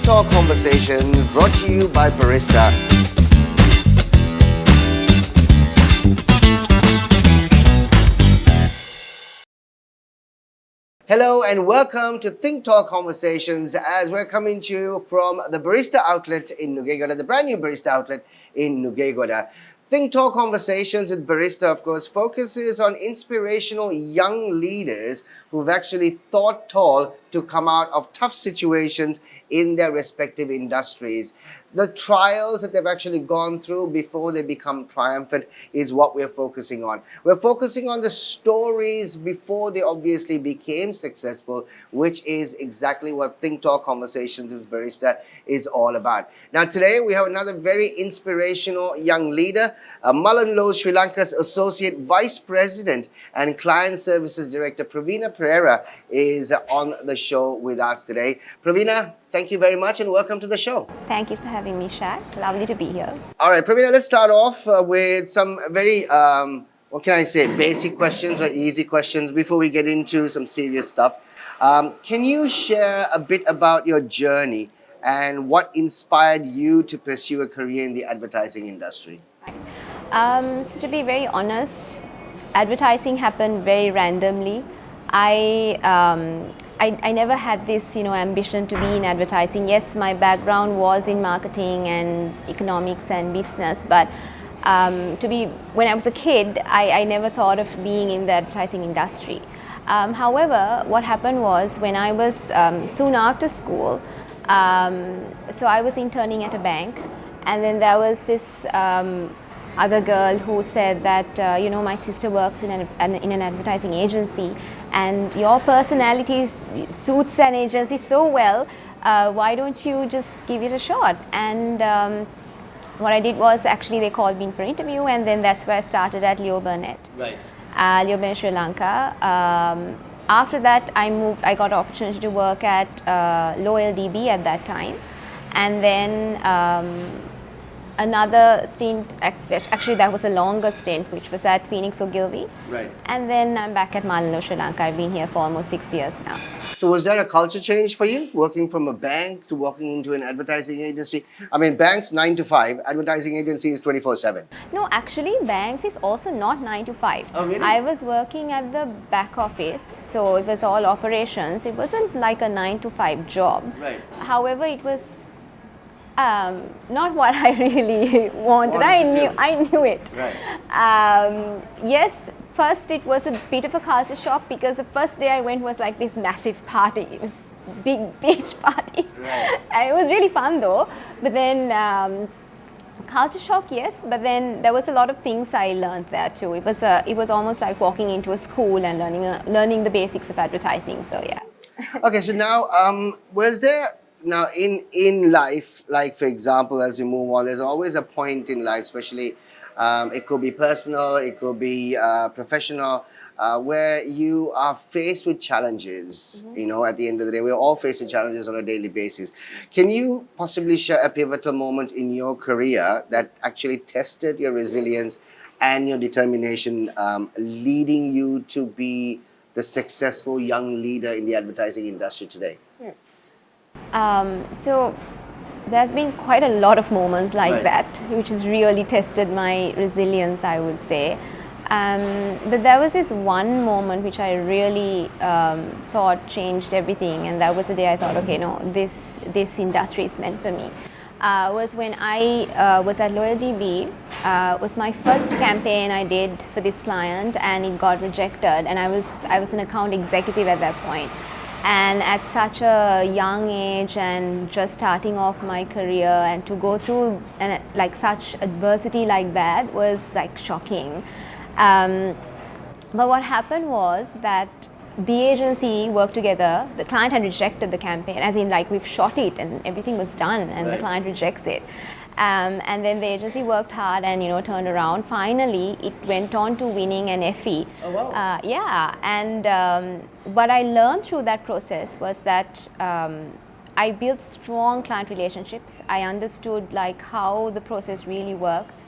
Talk Conversations brought to you by Barista. Hello and welcome to Think Talk Conversations as we're coming to you from the Barista outlet in Nugegoda, the brand new Barista outlet in Nugegoda. Think Talk Conversations with Barista, of course, focuses on inspirational young leaders who've actually thought tall to come out of tough situations in their respective industries. The trials that they've actually gone through before they become triumphant is what we're focusing on. We're focusing on the stories before they obviously became successful, which is exactly what Think Talk Conversations with Barista is all about. Now today we have another very inspirational young leader, MullenLowe Sri Lanka's Associate Vice President and Client Services Director, Praveena is on the show with us today. Praveena, thank you very much and welcome to the show. Thank you for having me, Shaq. Lovely to be here. All right, Praveena, let's start off with some very, what can I say, basic questions or easy questions before we get into some serious stuff. Can you share a bit about your journey and what inspired you to pursue a career in the advertising industry? So to be very honest, advertising happened very randomly. I never had this, ambition to be in advertising. Yes, my background was in marketing and economics and business, but when I was a kid, I never thought of being in the advertising industry. However, what happened was when I was soon after school, so I was interning at a bank, and then there was this other girl who said that, my sister works in an advertising agency, and your personality suits an agency so well, why don't you just give it a shot? And what I did was actually they called me in for an interview, and then that's where I started at Leo Burnett. Right. Leo Burnett, Sri Lanka. After that, I got an opportunity to work at LoyalDB at that time. And then another stint, actually that was a longer stint, which was at Phoenix Ogilvy. Right. And then I'm back at MullenLowe, Sri Lanka. I've been here for almost 6 years now. So was there a culture change for you, working from a bank to working into an advertising agency? I mean, banks 9 to 5, advertising agency is 24/7. No, actually, banks is also not 9 to 5. Oh, really? I was working at the back office, so it was all operations. It wasn't like a 9 to 5 job. Right. However, it was not what I really wanted. I knew it. Right. Yes, first it was a bit of a culture shock because the first day I went was like this massive party. It was big beach party. Right. And it was really fun though. But then culture shock, yes. But then there was a lot of things I learned there too. It was almost like walking into a school and learning the basics of advertising. So yeah. Okay, so now was there now in life, like for example, as you move on, there's always a point in life, especially it could be personal, it could be professional, where you are faced with challenges. Mm-hmm. At the end of the day, we're all faced with challenges on a daily basis. Can you possibly share a pivotal moment in your career that actually tested your resilience and your determination, leading you to be the successful young leader in the advertising industry today? So there's been quite a lot of moments like Right. that, which has really tested my resilience, I would say. But there was this one moment which I really thought changed everything, and that was the day I thought, okay, no, this industry is meant for me. Was when I was at LoyalDB. Was my first campaign I did for this client, and it got rejected. And I was an account executive at that point. And at such a young age and just starting off my career, and to go through like such adversity like that was like shocking. But what happened was that the agency worked together. The client had rejected the campaign, as in like we've shot it and everything was done, and Right. the client rejects it. And then the agency worked hard and turned around. Finally, it went on to winning an Effie. Oh, wow. Yeah, and what I learned through that process was that I built strong client relationships. I understood like how the process really works,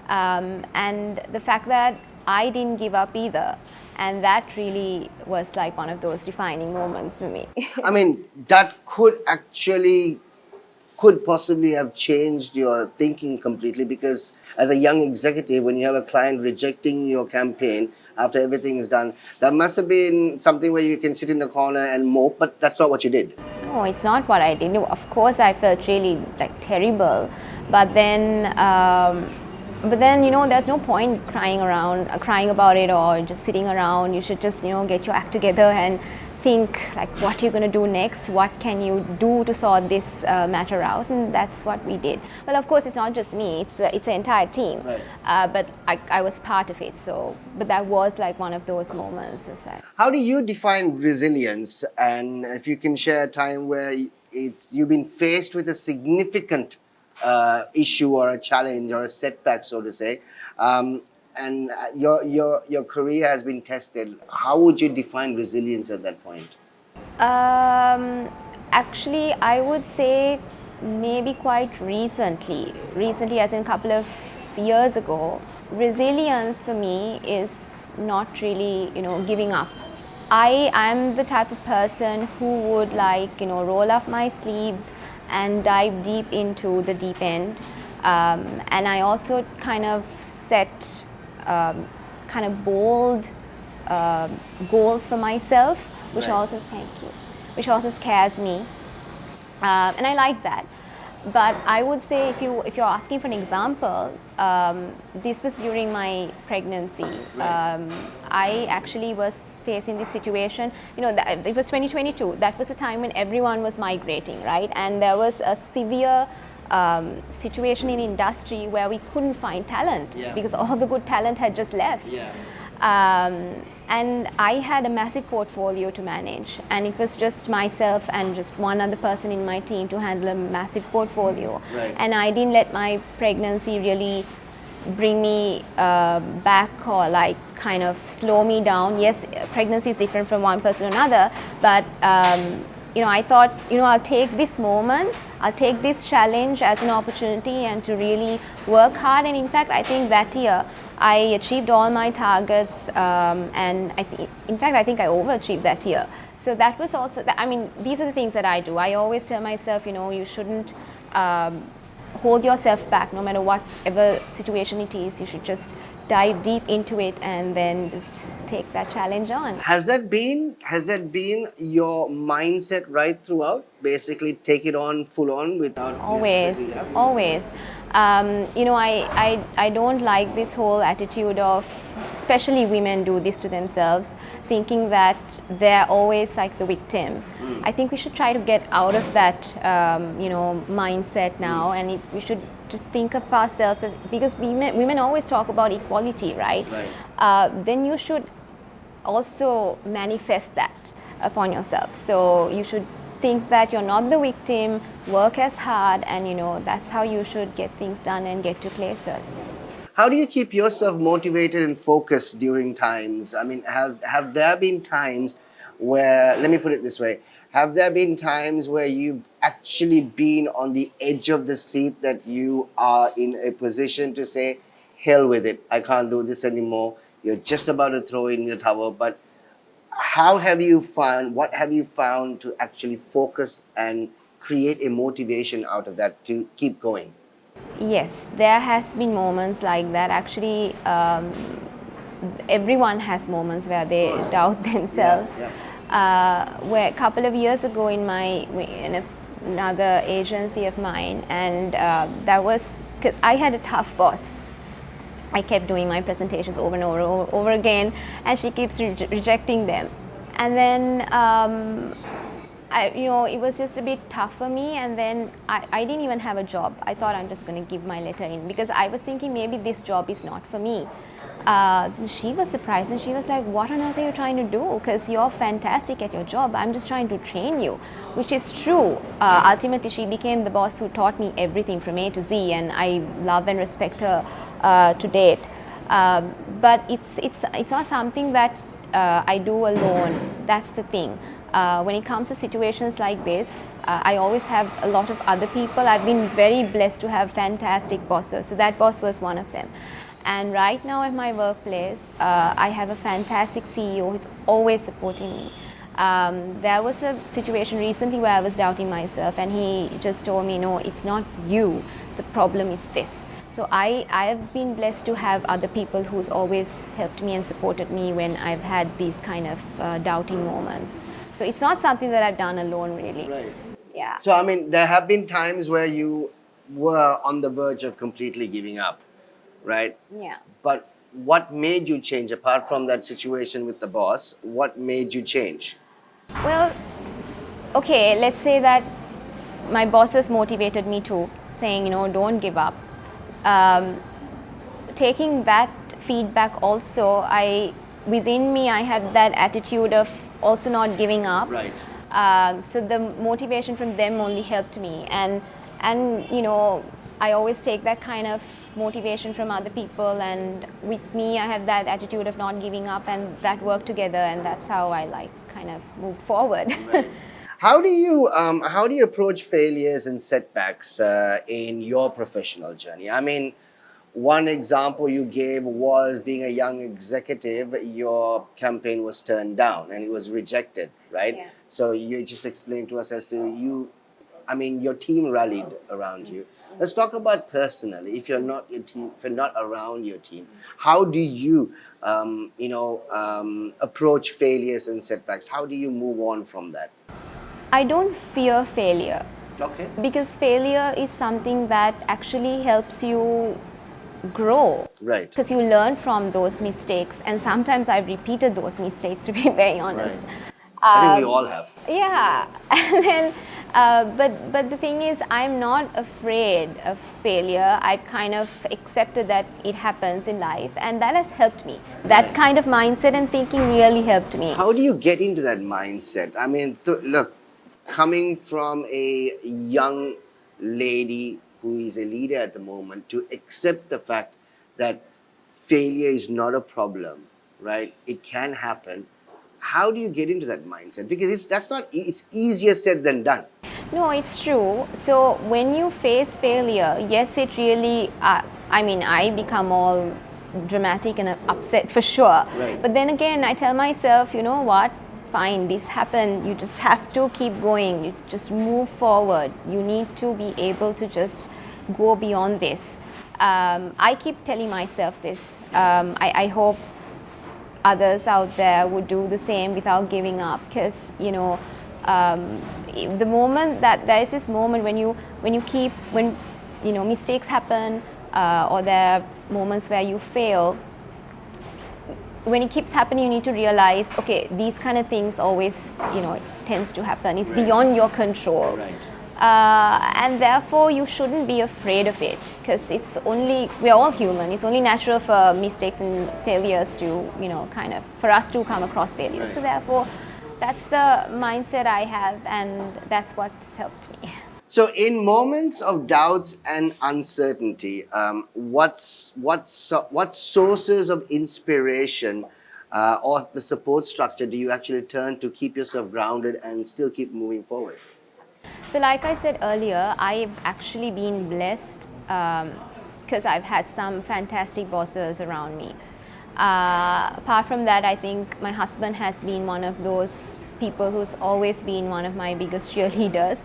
and the fact that I didn't give up either. And that really was like one of those defining moments for me. I mean, that could actually could possibly have changed your thinking completely? Because as a young executive, when you have a client rejecting your campaign after everything is done, that must have been something where you can sit in the corner and mope, but that's not what you did. No, it's not what I did. No, of course, I felt really like terrible, but then there's no point crying about it, or just sitting around. You should just get your act together and think like what you're going to do next. What can you do to sort this matter out? And that's what we did. Well, of course, it's not just me. It's the entire team. Right. But I was part of it. So, but that was like one of those moments. How do you define resilience? And if you can share a time where you've been faced with a significant issue or a challenge or a setback, so to say, and your career has been tested, how would you define resilience at that point? Actually, I would say maybe quite recently as in a couple of years ago. Resilience for me is not really, giving up. I am the type of person who would roll up my sleeves and dive deep into the deep end. And I also kind of set kind of bold goals for myself, which Right. also, thank you, which also scares me. And I like that. But I would say if you're asking for an example, this was during my pregnancy. Right. I actually was facing this situation. It was 2022. That was a time when everyone was migrating, right? And there was a severe situation in the industry where we couldn't find talent. Yeah. Because all the good talent had just left. Yeah. And I had a massive portfolio to manage, and it was just myself and just one other person in my team to handle a massive portfolio. Right. And I didn't let my pregnancy really bring me back or kind of slow me down. Yes, pregnancy is different from one person to another, but I thought, I'll take this moment, I'll take this challenge as an opportunity and to really work hard. And in fact, I think that year I achieved all my targets, and I think I overachieved that year. So that was also, these are the things that I do. I always tell myself, you shouldn't hold yourself back, no matter whatever situation it is. You should just dive deep into it and then just take that challenge on. Has that been your mindset right throughout? Basically, take it on full on without necessarily- Always. I don't like this whole attitude of, especially women do this to themselves, thinking that they're always like the victim. I think we should try to get out of that, mindset now, and we should just think of ourselves as, because women always talk about equality, right? Right. Then you should also manifest that upon yourself. So you should think that you're not the victim, work as hard, and that's how you should get things done and get to places. How do you keep yourself motivated and focused during times? I mean, have there been times where, let me put it this way, have there been times where you've actually been on the edge of the seat, that you are in a position to say, hell with it, I can't do this anymore? You're just about to throw in your towel, but what have you found to actually focus and create a motivation out of that to keep going? Yes, there has been moments like that. Actually, everyone has moments where they doubt themselves. Yeah. Where a couple of years ago in another agency of mine, and that was because I had a tough boss. I kept doing my presentations over and over again, and she keeps rejecting them. And then it was just a bit tough for me, and then I didn't even have a job. I thought I'm just going to give my letter in, because I was thinking maybe this job is not for me. She was surprised, and she was like, what on earth are you trying to do? Because you're fantastic at your job. I'm just trying to train you, which is true. Ultimately, she became the boss who taught me everything from A to Z, and I love and respect her to date. But it's not something that I do alone. That's the thing. When it comes to situations like this, I always have a lot of other people. I've been very blessed to have fantastic bosses. So that boss was one of them. And right now at my workplace, I have a fantastic CEO who's always supporting me. There was a situation recently where I was doubting myself, and he just told me, no, it's not you, the problem is this. So I've been blessed to have other people who's always helped me and supported me when I've had these kind of doubting moments. So it's not something that I've done alone, really. Right. Yeah. So, I mean, there have been times where you were on the verge of completely giving up, right? Yeah. But what made you change, apart from that situation with the boss? What made you change? Well, okay, let's say that my bosses motivated me too, saying, don't give up. Um, Taking that feedback also, within me, I have that attitude of also not giving up. Right. So the motivation from them only helped me, and I always take that kind of motivation from other people, and with me I have that attitude of not giving up, and that work together, and that's how I kind of move forward. Right. How do you approach failures and setbacks in your professional journey? I mean, one example you gave was being a young executive, your campaign was turned down and it was rejected, right? Yeah. So you just explained to us as to your team rallied around you. Let's talk about personally. If you're not around your team, how do you, approach failures and setbacks? How do you move on from that? I don't fear failure, Okay. because failure is something that actually helps you grow, Right. because you learn from those mistakes, and sometimes I've repeated those mistakes, to be very honest. I think we all have. Yeah. And then but the thing is, I'm not afraid of failure. I've kind of accepted that it happens in life, and that has helped me. That Right. kind of mindset and thinking really helped me. How do you get into that mindset? I mean, look, coming from a young lady who is a leader at the moment, to accept the fact that failure is not a problem, right? It can happen. How do you get into that mindset? Because it's easier said than done. No, it's true. So when you face failure, yes, it really, I become all dramatic and upset for sure. Right. But then again, I tell myself, you know what? Fine, this happened. You just have to keep going. You just move forward. You need to be able to just go beyond this. I keep telling myself this. I hope others out there would do the same without giving up, because the moment that there is this moment when mistakes happen, or there are moments where you fail, when it keeps happening, you need to realize, okay, these kind of things always it tends to happen. It's Right. beyond your control. Right. And therefore you shouldn't be afraid of it, because we're all human. It's only natural for mistakes and failures to for us to come across failures. Right. So therefore that's the mindset I have, and that's what's helped me. So, in moments of doubts and uncertainty, what sources of inspiration or the support structure do you actually turn to keep yourself grounded and still keep moving forward? So like I said earlier, I've actually been blessed, because I've had some fantastic bosses around me. Apart from that, I think my husband has been one of those people who's always been one of my biggest cheerleaders.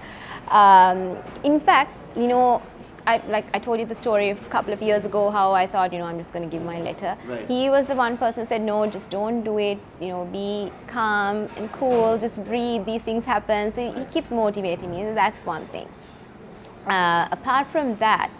In fact, I told you the story of a couple of years ago, how I thought, I'm just going to give my letter. Right. He was the one person who said, no, just don't do it, be calm and cool, just breathe, these things happen. So he keeps motivating me. That's one thing. Apart from that,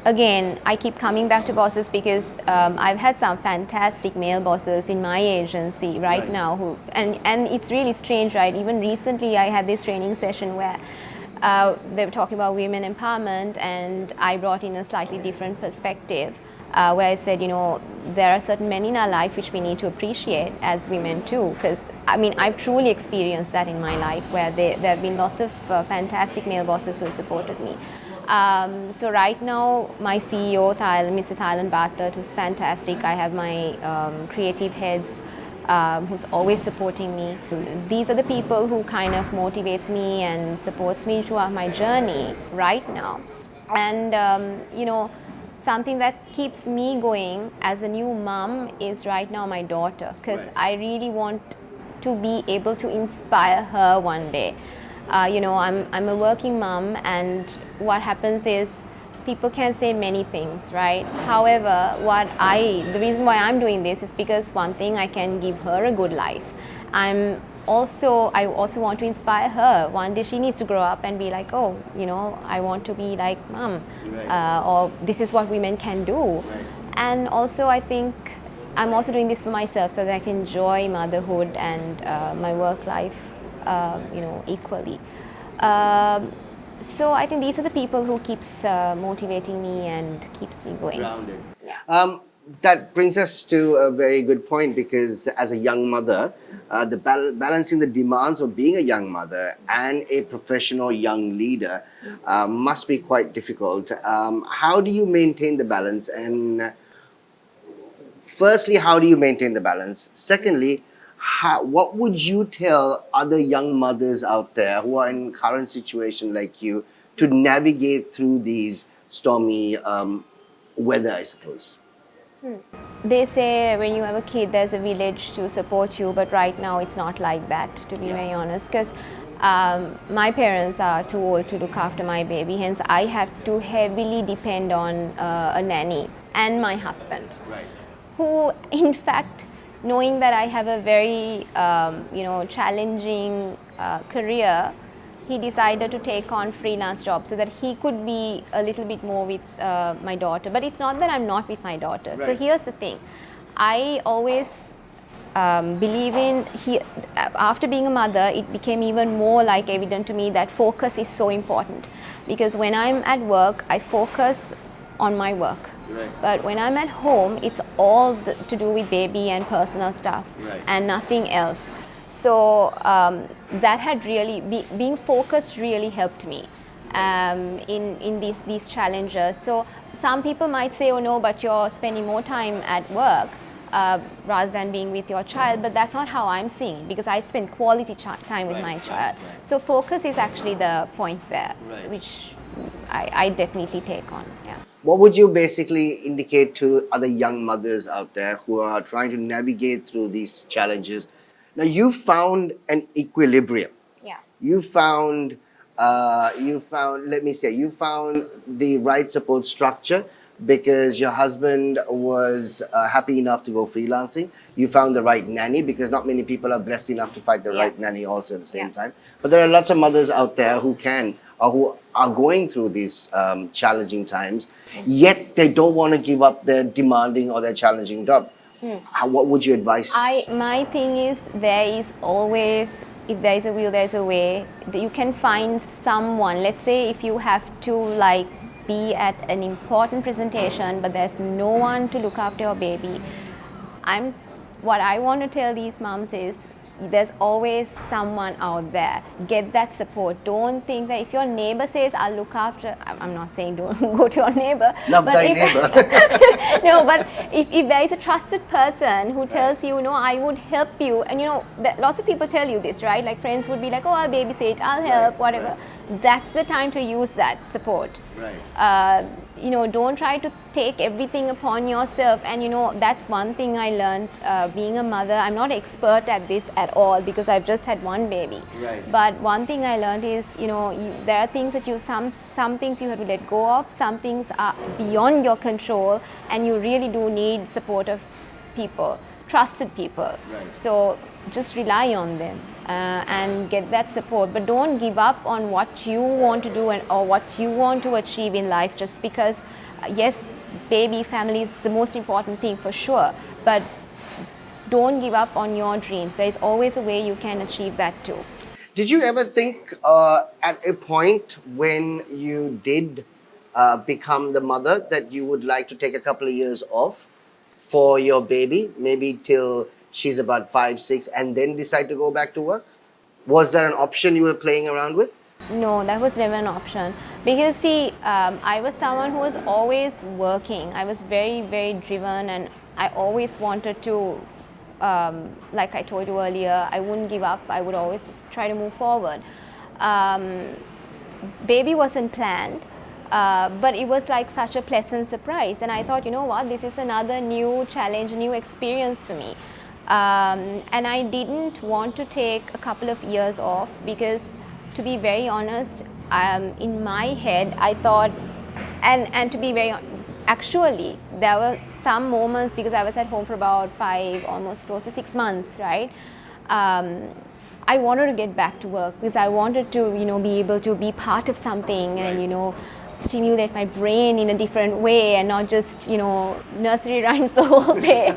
again, I keep coming back to bosses, because I've had some fantastic male bosses in my agency right now and it's really strange, right? Even recently I had this training session where they were talking about women empowerment, and I brought in a slightly different perspective, where I said, there are certain men in our life which we need to appreciate as women too, because I've truly experienced that in my life, where there have been lots of fantastic male bosses who have supported me. So right now, my CEO, Mr. Thailand Bartlett, who's fantastic. I have my creative heads, who's always supporting me. These are the people who kind of motivates me and supports me throughout my journey right now. And something that keeps me going as a new mom is right now my daughter, because I really want to be able to inspire her one day. I'm a working mom, and what happens is people can say many things, right? However, the reason why I'm doing this is because one thing, I can give her a good life. I also want to inspire her. One day she needs to grow up and be like, oh, I want to be like mom, Right. or this is what women can do. Right. And also, I think I'm also doing this for myself so that I can enjoy motherhood and my work life, equally. So I think these are the people who keeps motivating me and keeps me going. Grounded. Yeah. That brings us to a very good point, because as a young mother, balancing the demands of being a young mother and a professional young leader must be quite difficult. How do you maintain the balance? And firstly, how do you maintain the balance? Secondly, what would you tell other young mothers out there who are in current situation like you to navigate through these stormy weather, I suppose? They say when you have a kid, there's a village to support you, but right now it's not like that, to be very honest, because my parents are too old to look after my baby, hence I have to heavily depend on a nanny and my husband, Right. who in fact, knowing that I have a very challenging career, he decided to take on freelance jobs so that he could be a little bit more with my daughter. But it's not that I'm not with my daughter. So Right. here's the thing. I always believe in, after being a mother, it became even more like evident to me that focus is so important. Because when I'm at work, I focus on my work. Right. But when I'm at home, it's all to do with baby and personal stuff, Right. and nothing else. So that had really, being focused really helped me in these challenges. So some people might say, oh no, but you're spending more time at work rather than being with your child, but that's not how I'm seeing it, because I spend quality time with my child. Right. So focus is actually the point there, Right. which I definitely take on. Yeah. What would you basically indicate to other young mothers out there who are trying to navigate through these challenges? Now, you found an equilibrium. Yeah. You found, you found the right support structure because your husband was happy enough to go freelancing. You found the right nanny, because not many people are blessed enough to find the Yeah. right nanny also at the same Yeah. time. But there are lots of mothers out there who can, or who are going through these challenging times, yet they don't want to give up their demanding or their challenging job. What would you advise? My thing is, there is always, if there is a will, there is a way. You can find someone. Let's say if you have to be at an important presentation, but there's no one to look after your baby. What I want to tell these moms is, there's always someone out there. Get that support. Don't think that if your neighbor says, I'll look after, I'm not saying don't go to your neighbor. Love but thy if, neighbor. no, but if there is a trusted person who tells you, I would help you, and lots of people tell you this, right? Like friends would be like, oh, I'll babysit, I'll help, Right, whatever. right. That's the time to use that support. Right. Don't try to take everything upon yourself. And that's one thing I learned being a mother. I'm not expert at this at all because I've just had one baby. Right. But one thing I learned is, there are things that some things you have to let go of. Some things are beyond your control, and you really do need support of people, trusted people. Right. So just rely on them and get that support. But don't give up on what you want to do or what you want to achieve in life just because, yes, baby, family is the most important thing for sure. But don't give up on your dreams. There is always a way you can achieve that too. Did you ever think at a point when you did become the mother that you would like to take a couple of years off for your baby, maybe till she's about 5, 6, and then decide to go back to work? Was that an option you were playing around with? No, that was never an option. Because see, I was someone who was always working. I was very, very driven, and I always wanted to, like I told you earlier, I wouldn't give up. I would always just try to move forward. Baby wasn't planned, but it was like such a pleasant surprise. And I thought, you know what, this is another new challenge, new experience for me. And I didn't want to take a couple of years off because, to be very honest, in my head, I thought, and to be very actually, there were some moments because I was at home for about 5, almost close to 6 months, right? I wanted to get back to work because I wanted to, be able to be part of something and, stimulate my brain in a different way and not just, nursery rhymes the whole day.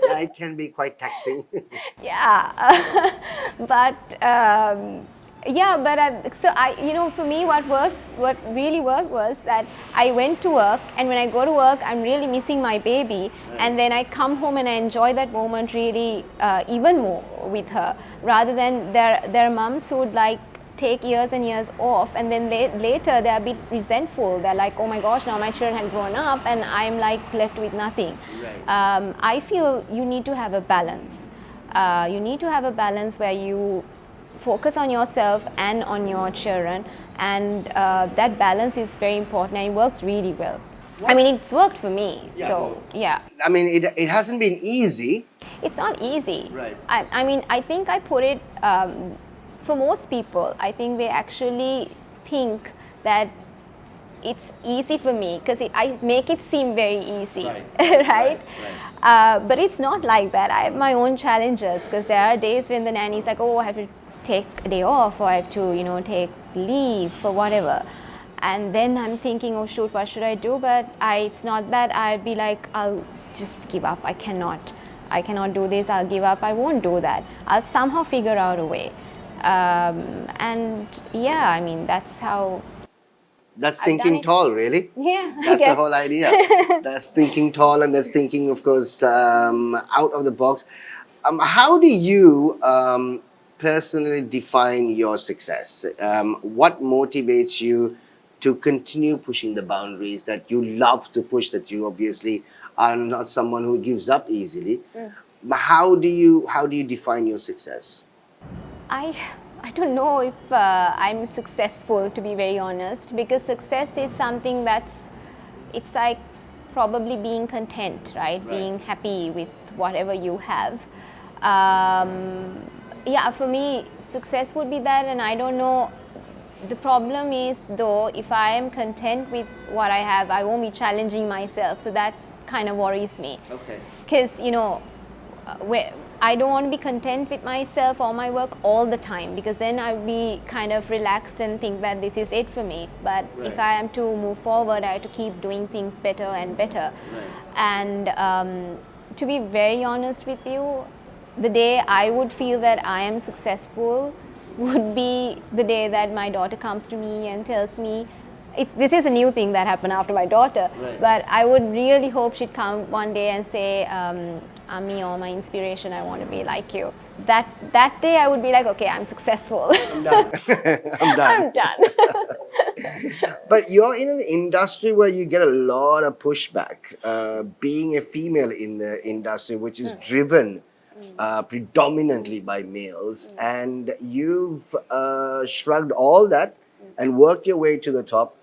Yeah, it can be quite taxing. Yeah, but so for me, what really worked was that I went to work, and when I go to work, I'm really missing my baby, and then I come home and I enjoy that moment really even more with her, rather than there are mums who would like take years and years off, and then later they're a bit resentful. They're like, oh my gosh, now my children have grown up and I'm like left with nothing. Right. I feel you need to have a balance. You need to have a balance where you focus on yourself and on your children, and that balance is very important, and it works really well. What? I mean, it's worked for me. Yeah. So yeah. I mean, it hasn't been easy. It's not easy. Right. I mean, I think I put it, for most people, I think they actually think that it's easy for me because I make it seem very easy, right? Right. But it's not like that. I have my own challenges because there are days when the nanny's like, oh, I have to take a day off, or I have to, take leave for whatever. And then I'm thinking, oh shoot, what should I do? But it's not that I'd be like, I'll just give up. I cannot do this. I'll give up. I won't do that. I'll somehow figure out a way. And yeah, I mean, that's how. That's thinking tall, really. Yeah, that's the whole idea. That's thinking tall, and that's thinking, of course, out of the box. How do you personally define your success? What motivates you to continue pushing the boundaries that you love to push, that you obviously are not someone who gives up easily? How do you define your success? I don't know if I'm successful, to be very honest, because success is something it's like probably being content, right? Being happy with whatever you have. Yeah, for me, success would be that, and I don't know. The problem is, though, if I am content with what I have, I won't be challenging myself, so that kind of worries me. Okay. Because, I don't want to be content with myself or my work all the time, because then I'll be kind of relaxed and think that this is it for me. But if I am to move forward, I have to keep doing things better and better. And to be very honest with you, the day I would feel that I am successful would be the day that my daughter comes to me and tells me, this is a new thing that happened after my daughter, but I would really hope she'd come one day and say, Ami, you're my inspiration, I want to be like you. That day I would be like, okay, I'm successful. I'm done. I'm done. I'm done. But you're in an industry where you get a lot of pushback. Being a female in the industry, which is driven predominantly by males, and you've shrugged all that and worked your way to the top.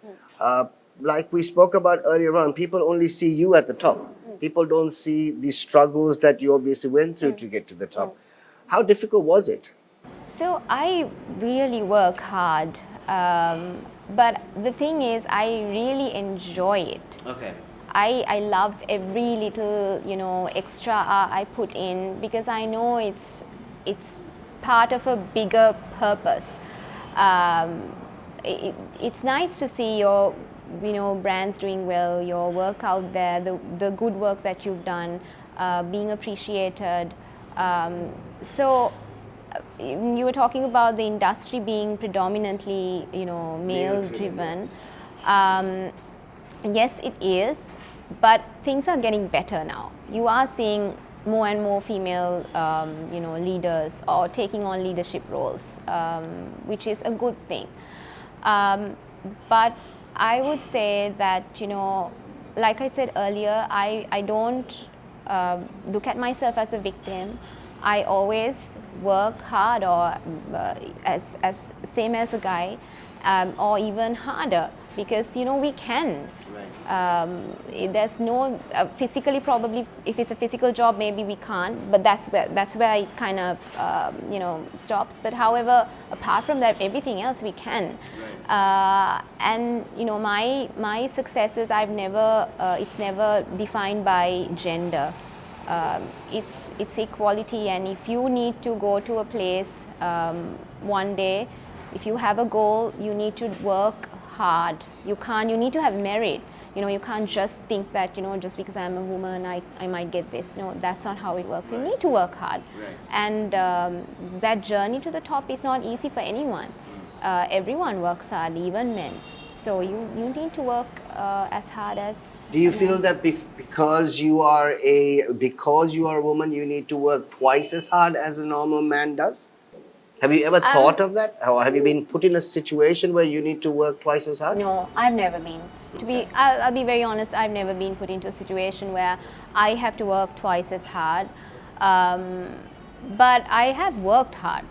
Like we spoke about earlier on, people only see you at the top. People don't see the struggles that you obviously went through to get to the top. How difficult was it? So I really work hard, but the thing is, I really enjoy it. Okay. I love every little, extra I put in, because I know it's part of a bigger purpose. It's nice to see your brands doing well, your work out there, the good work that you've done, being appreciated. So you were talking about the industry being predominantly male driven. Yes, it is, but things are getting better now. You are seeing more and more female leaders or taking on leadership roles, which is a good thing. But I would say that, like I said earlier, I don't look at myself as a victim. I always work hard, or as same as a guy, or even harder, because we can. There's no physically, probably if it's a physical job maybe we can't, but that's where it kind of stops. But however, apart from that, everything else we can. And my successes, it's never defined by gender. It's equality, and if you need to go to a place one day, if you have a goal, you need to work hard. You need to have merit. You can't just think that, just because I'm a woman, I might get this. No, that's not how it works. You need to work hard. And that journey to the top is not easy for anyone. Everyone works hard, even men. So you need to work as hard as. Do you feel that because you are a woman, you need to work twice as hard as a normal man does? Have you ever thought of that? Or have you been put in a situation where you need to work twice as hard? No, I've never been. I'll be very honest, I've never been put into a situation where I have to work twice as hard. But I have worked hard.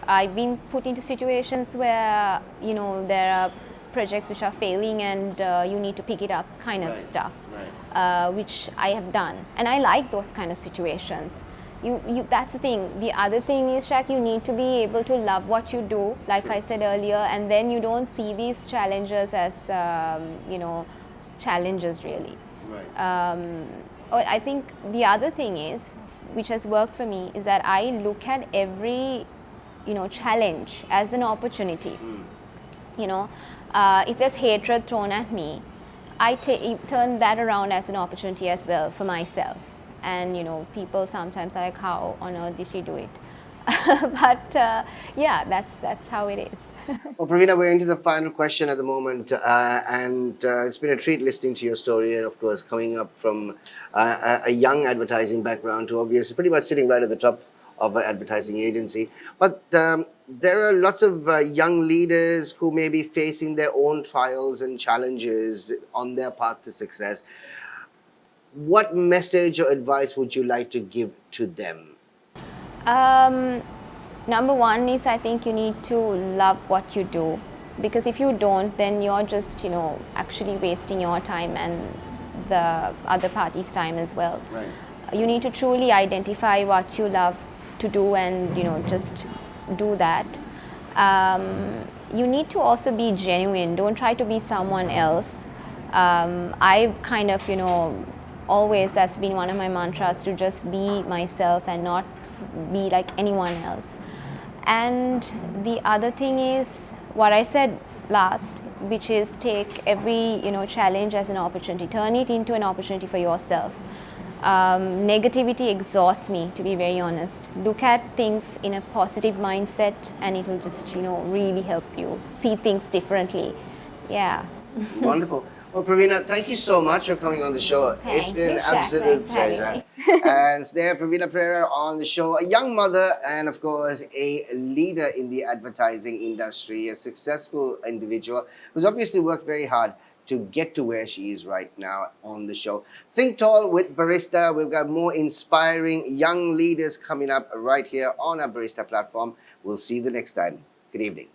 I've been put into situations where, there are projects which are failing and you need to pick it up kind of stuff, which I have done. And I like those kind of situations. That's the thing. The other thing is, Shaq, you need to be able to love what you do, like I said earlier, and then you don't see these challenges as, challenges really. I think the other thing is, which has worked for me, is that I look at every, challenge as an opportunity. If there's hatred thrown at me, I turn that around as an opportunity as well for myself. And people sometimes are like, how on earth did she do it? But yeah, that's how it is. Well, Praveena, we're into the final question at the moment, and it's been a treat listening to your story. Of course, coming up from a young advertising background to obviously pretty much sitting right at the top of an advertising agency. But there are lots of young leaders who may be facing their own trials and challenges on their path to success. What message or advice would you like to give to them? Number one is, I think you need to love what you do, because if you don't, then you're just actually wasting your time and the other party's time as well. You need to truly identify what you love to do and just do that. You need to also be genuine. Don't try to be someone else. I've kind of always, that's been one of my mantras, to just be myself and not be like anyone else. And the other thing is what I said last, which is take every challenge as an opportunity. Turn it into an opportunity for yourself. Negativity exhausts me, to be very honest. Look at things in a positive mindset, and it will just really help you see things differently. Yeah. Wonderful. Well, Praveena, thank you so much for coming on the show. It's been an absolute pleasure. And today, Praveena Pereira on the show, a young mother and, of course, a leader in the advertising industry, a successful individual who's obviously worked very hard to get to where she is right now on the show. Think Tall with Barista. We've got more inspiring young leaders coming up right here on our Barista platform. We'll see you the next time. Good evening.